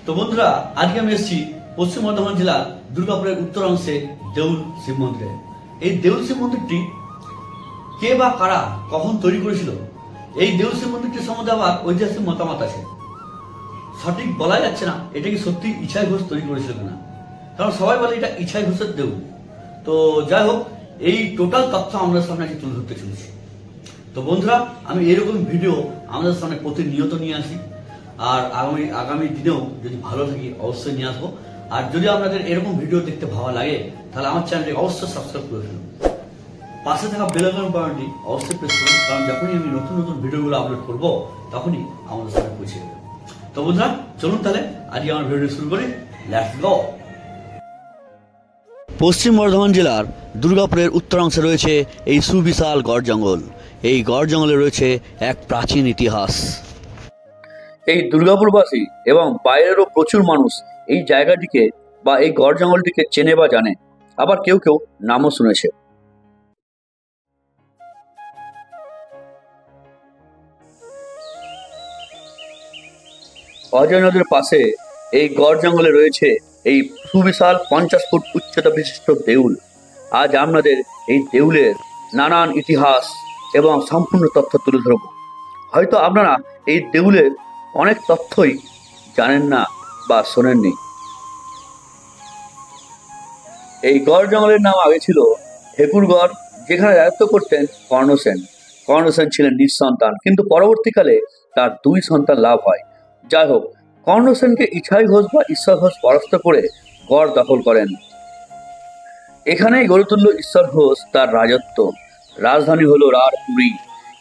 তো বন্ধুরা, আজকে আমি এসেছি পশ্চিম বর্ধমান জেলার দুর্গাপুরের উত্তর অংশে দেউল শিব মন্দিরে। এই দেউল শিব মন্দিরটি কে বা কারা কখন তৈরি করেছিল, এই দেউল শিব মন্দিরটির সম্বন্ধে আবার ঐতিহাসিক মতামত আছে। সঠিক বলা যাচ্ছে না এটা কি সত্যি ইছাই ঘোষ তৈরি করেছিল কিনা, কারণ সবাই বলে এটা ইছাই ঘোষের দেউল। তো যাই হোক, এই টোটাল তথ্য আমাদের সামনে আজকে তুলে ধরতে চলেছি। তো বন্ধুরা, আমি এরকম ভিডিও আমাদের সামনে প্রতিনিয়ত নিয়ে আসি, আর আগামী দিনেও যদি ভালো থাকি অবশ্যই নিয়ে আসবো। আর যদি আপনাদের এরকম ভিডিও দেখতে ভালো লাগে তাহলে আমার চ্যানেলটি অবশ্যই সাবস্ক্রাইব করে ফেলুন। পাশে থাকা বেল আইকন বাটনটি অবশ্যই প্রেস করুন, কারণ যখনই আমি নতুন নতুন ভিডিওগুলো আপলোড করব তখনই আমাদের সামনে পৌঁছে যাবে। তো বন্ধুরা, চলুন তাহলে আজকে আমার ভিডিও শুরু করি। Let's go. পশ্চিম বর্ধমান জেলার দুর্গাপুরের উত্তরাংশে রয়েছে এই সুবিশাল গড় জঙ্গল। এই গড় জঙ্গলে রয়েছে এক প্রাচীন ইতিহাস। এই দুর্গাপুরবাসী এবং বাইরেরও প্রচুর মানুষ এই জায়গাটিকে বা এই গড় জঙ্গলটিকে চেনে বা জানে, আবার কেউ কেউ নামও শুনেছে। অজয় নদীর পাশে এই গড় জঙ্গলে রয়েছে এই সুবিশাল 50 ফুট উচ্চতা বিশিষ্ট দেউল। আজ আপনাদের এই দেউলের নানান ইতিহাস এবং সম্পূর্ণ তথ্য তুলে ধরব। হয়তো আপনারা এই দেউলের অনেক তথ্যই জানেন না বা শোনেননি। এই গড় জঙ্গলের নাম আগে ছিল ঠেকুরগড়, যেখানে রাজত্ব করতেন কর্ণসেন। কর্ণসেন ছিলেন নিঃসন্তান, কিন্তু পরবর্তীকালে তার 2 সন্তান লাভ হয়। যাই হোক, কর্ণসেনকে ইছাই ঘোষ বা ঈশ্বর ঘোষ পরাস্ত করে গড় দখল করেন। এখানেই গড়ে তুলল ঈশ্বর ঘোষ তার রাজত্ব। রাজধানী হলো রাঢ়পুরী।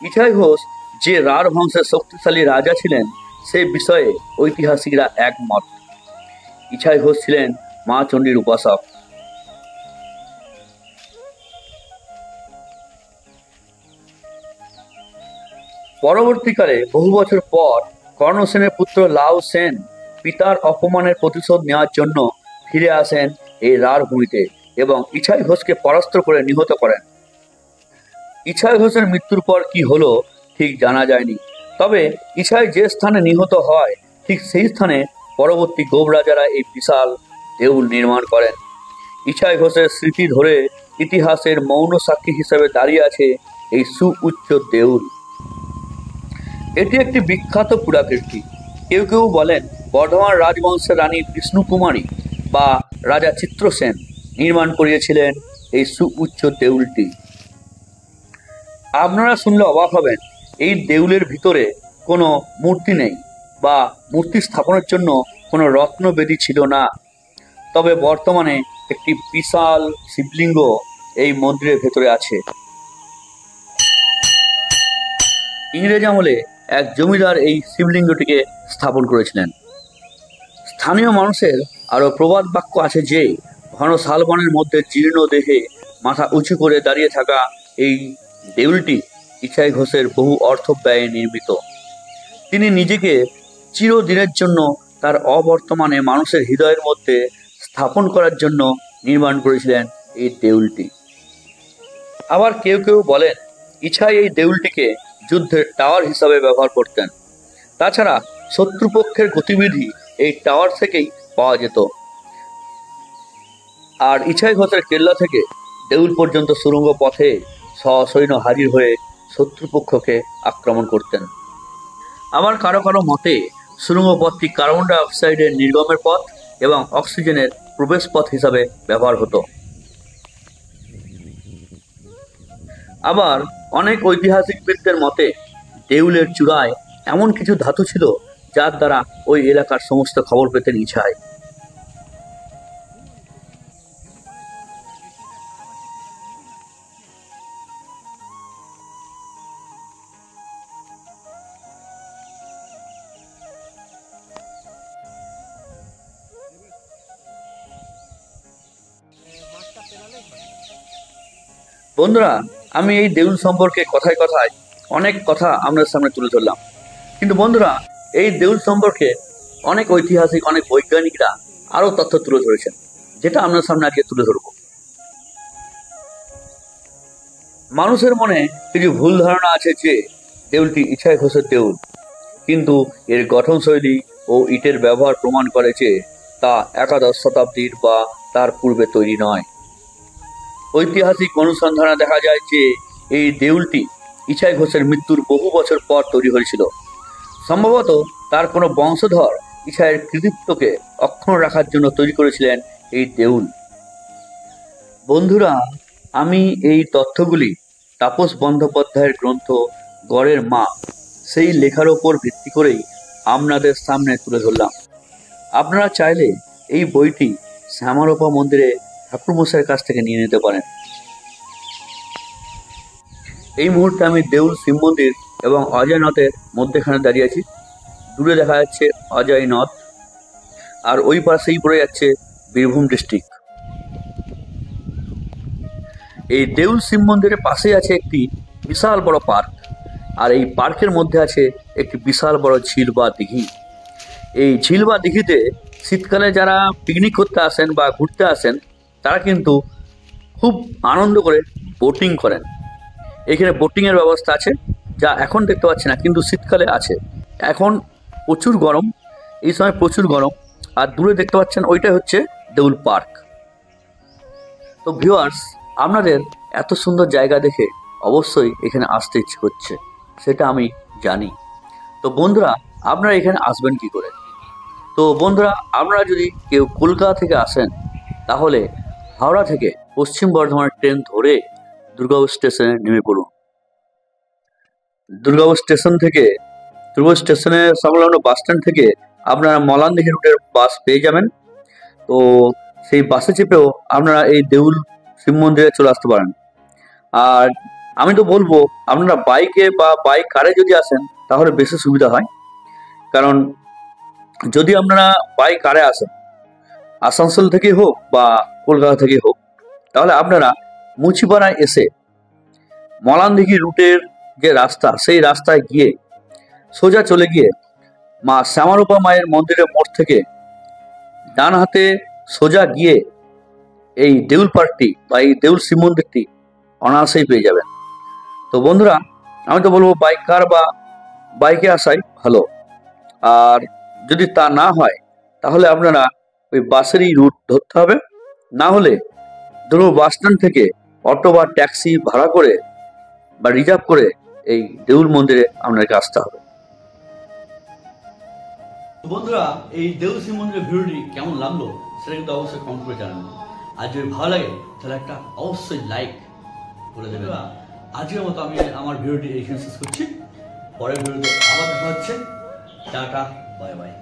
ইছাই ঘোষ যে রাঢ় বংশের শক্তিশালী রাজা ছিলেন সে বিষয়ে ঐতিহাসিকরা একমত। ইছাই ঘোষ ছিলেন মা চণ্ডীর উপাসক। পরবর্তীকালে বহু বছর পর কর্ণসেনের পুত্র লাও সেন পিতার অপমানের প্রতিশোধ নেওয়ার জন্য ফিরে আসেন এই রাঢ়ভূমিতে এবং ইছাই ঘোষকে পরাস্ত করে নিহত করেন। ইছাই ঘোষের মৃত্যুর পর কি হলো ঠিক জানা যায়নি, তবে ইছাই যে স্থানে নিহত হয় ঠিক সেই স্থানে পরবর্তী গোপ রাজারা এই বিশাল দেউল নির্মাণ করেন। ইছাই ঘোষের স্মৃতি ধরে ইতিহাসের মৌন সাক্ষী হিসেবে দাঁড়িয়ে আছে এই সুউচ্চ দেউল। এটি একটি বিখ্যাত পুরাকীর্তি। কেউ কেউ বলেন বর্ধমান রাজবংশের রানী বিষ্ণুকুমারী বা রাজা চিত্রসেন নির্মাণ করিয়েছিলেন এই সুউচ্চ দেউলটি। আপনারা শুনলে অবাক হবেন, এই দেউলের ভিতরে কোনো মূর্তি নেই বা মূর্তি স্থাপনের জন্য কোনো রত্নবেদী ছিল না। তবে বর্তমানে একটি বিশাল শিবলিঙ্গ এই মন্দিরের ভেতরে আছে। ইংরেজ আমলে এক জমিদার এই শিবলিঙ্গটিকে স্থাপন করেছিলেন। স্থানীয় মানুষের আরো প্রবাদ বাক্য আছে যে ঘন শালবনের মধ্যে জীর্ণ দেহে মাথা উঁচু করে দাঁড়িয়ে থাকা এই দেউলটি ইছাই ঘোষের বহু অর্থ ব্যয়ে নির্মিত। তিনি নিজেকে চিরদিনের জন্য তার অবর্তমানে মানুষের হৃদয়ের মধ্যে স্থাপন করার জন্য নির্মাণ করেছিলেন এই দেউলটি। আবার কেউ কেউ বলেন ইছাই এই দেউলটিকে যুদ্ধের টাওয়ার হিসাবে ব্যবহার করতেন। তাছাড়া শত্রুপক্ষের গতিবিধি এই টাওয়ার থেকেই পাওয়া যেত। আর ইছাই ঘোষের কেল্লা থেকে দেউল পর্যন্ত সুড়ঙ্গ পথে সসৈন্য হাজির হয়ে শত্রুপক্ষকে আক্রমণ করতেন। আবার কারো কারো মতে সুড়ঙ্গ পথটি কার্বন ডাই অক্সাইডের নির্গমের পথ এবং অক্সিজেনের প্রবেশ পথ হিসাবে ব্যবহার হতো। আবার অনেক ঐতিহাসিকবিদদের মতে দেউলের চূড়ায় এমন কিছু ধাতু ছিল যার দ্বারা ওই এলাকার সমস্ত খবর পেতেন ইছাই। বন্ধুরা, আমি এই দেউল সম্পর্কে কথায় কথায় অনেক কথা আপনার সামনে তুলে ধরলাম, কিন্তু বন্ধুরা এই দেউল সম্পর্কে অনেক ঐতিহাসিক, অনেক বৈজ্ঞানিকরা আরো তথ্য তুলে ধরেছেন, যেটা আপনার সামনে আজকে তুলে ধরব। মানুষের মনে কিছু ভুল ধারণা আছে যে দেউলটি ইছাই ঘোষের দেউল, কিন্তু এর গঠনশৈলী, ও ইটের ব্যবহার প্রমাণ করে যে তা একাদশ শতাব্দীর বা তার পূর্বে তৈরি নয়। ঐতিহাসিক অনুসন্ধানে দেখা যায় যে এই দেউলটি ইছাই ঘোষের মৃত্যুর বহু বছর পর তৈরি হয়েছিল। সম্ভবত তার কোনো বংশধর ইছাইয়ের কৃতিত্বকে অক্ষুণ্ণ রাখার জন্য তৈরি করেছিলেন এই দেউল। বন্ধুরা, আমি এই তথ্যগুলি তাপস বন্দ্যোপাধ্যায়ের গ্রন্থ গড়ের মা সেই লেখার ওপর ভিত্তি করেই আপনাদের সামনে তুলে ধরলাম। আপনারা চাইলে এই বইটি শ্যামারূপা মন্দিরে ঠাকুরমশাইয়ের কাছ থেকে নিয়ে নিতে পারেন। এই মুহূর্তে আমি দেউল শিব মন্দির এবং অজয় নদের মধ্যেখানে দাঁড়িয়ে আছি। দূরে দেখা যাচ্ছে অজয় নদ, আর ওই পাশেই পড়ে যাচ্ছে বীরভূম ডিস্ট্রিক্ট। এই দেউল শিব মন্দিরের পাশে আছে একটি বিশাল বড় পার্ক, আর এই পার্কের মধ্যে আছে একটি বিশাল বড় ঝিল বা দিঘি। এই ঝিল বা দিঘিতে শীতকালে যারা পিকনিক করতে আসেন বা ঘুরতে আসেন তারা কিন্তু খুব আনন্দ করে বোটিং করেন। এখানে বোটিংয়ের ব্যবস্থা আছে, যা এখন দেখতে পাচ্ছি না, কিন্তু শীতকালে আছে। এখন প্রচুর গরম, এই সময় প্রচুর গরম। আর দূরে দেখতে পাচ্ছেন ওইটাই হচ্ছে দেউল পার্ক। তো ভিউয়ার্স, আপনাদের এত সুন্দর জায়গা দেখে অবশ্যই এখানে আসতে ইচ্ছে হচ্ছে, সেটা আমি জানি। তো বন্ধুরা, আপনারা এখানে আসবেন কি করে? তো বন্ধুরা, আপনারা যদি কেউ কলকাতা থেকে আসেন তাহলে হাওড়া থেকে পশ্চিম বর্ধমানের ট্রেন ধরে দুর্গাপুর স্টেশনে নেমে পড়ুন। দুর্গাপুর স্টেশনের সংলগ্ন বাস স্ট্যান্ড থেকে আপনারা মলানদিঘি রুটের বাস পেয়ে যাবেন। তো সেই বাসে চেপেও আপনারা এই দেউল শিব মন্দিরে চলে আসতে পারেন। আর আমি তো বলবো আপনারা বাইকে বা বাইক কারে যদি আসেন তাহলে বেশি সুবিধা হয়, কারণ যদি আপনারা বাইক কারে আসেন আসানসোল থেকে হোক বা কলকাতা থেকে হোক, তাহলে আপনারা মুচিপাড়ায় এসে মলানদিঘি রুটের যে রাস্তা, সেই রাস্তায় গিয়ে সোজা চলে গিয়ে মা শ্যামারূপা মায়ের মন্দিরের মোড় থেকে ডান হাতে সোজা গিয়ে এই দেউল পার্কটি বা এই দেউল শিব মন্দিরটি অনায়াসেই পেয়ে যাবেন। তো বন্ধুরা, আমি তো বলবো বাইক কার বা বাইকে আসাই ভালো। আর যদি তা না হয় তাহলে আপনারা ওই বাসেরই রুট ধরতে হবে, না হলে ধরুন বাস স্ট্যান্ড থেকে অটো বা ট্যাক্সি ভাড়া করে বা রিজার্ভ করে এই দেউল মন্দিরে আপনাকে আসতে হবে। বন্ধুরা, এই দেউল শিব মন্দিরের ভিডিওটি কেমন লাগলো সেটা কিন্তু অবশ্যই কমেন্ট করে জানাবেন। আর যদি ভালো লাগে তাহলে একটা অবশ্যই লাইক করে দেবেন। আজকের মতো আমি আমার ভিডিওটি এইখানে শেষ করছি। পরের ভিডিওতে আবার দেখা হচ্ছে। Tata, bye bye.